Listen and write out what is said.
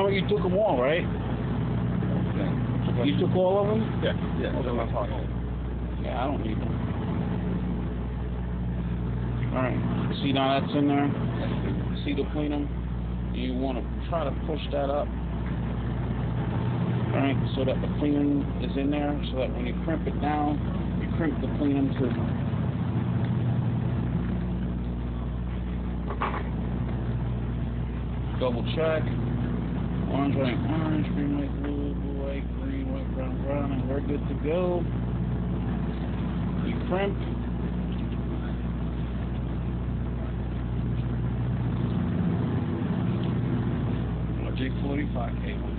know you took them all, right? Yeah. You took all of them? Yeah. Yeah. Okay. Yeah, I don't need them. All right. See now that's in there. See the plenum. You want to try to push that up. All right, so that the plenum is in there, so that when you crimp it down, you crimp the plenum too. Double check. Orange, white, orange, green, white, blue, blue, white, green, white, brown, brown, and we're good to go. You crimp. J45 cable.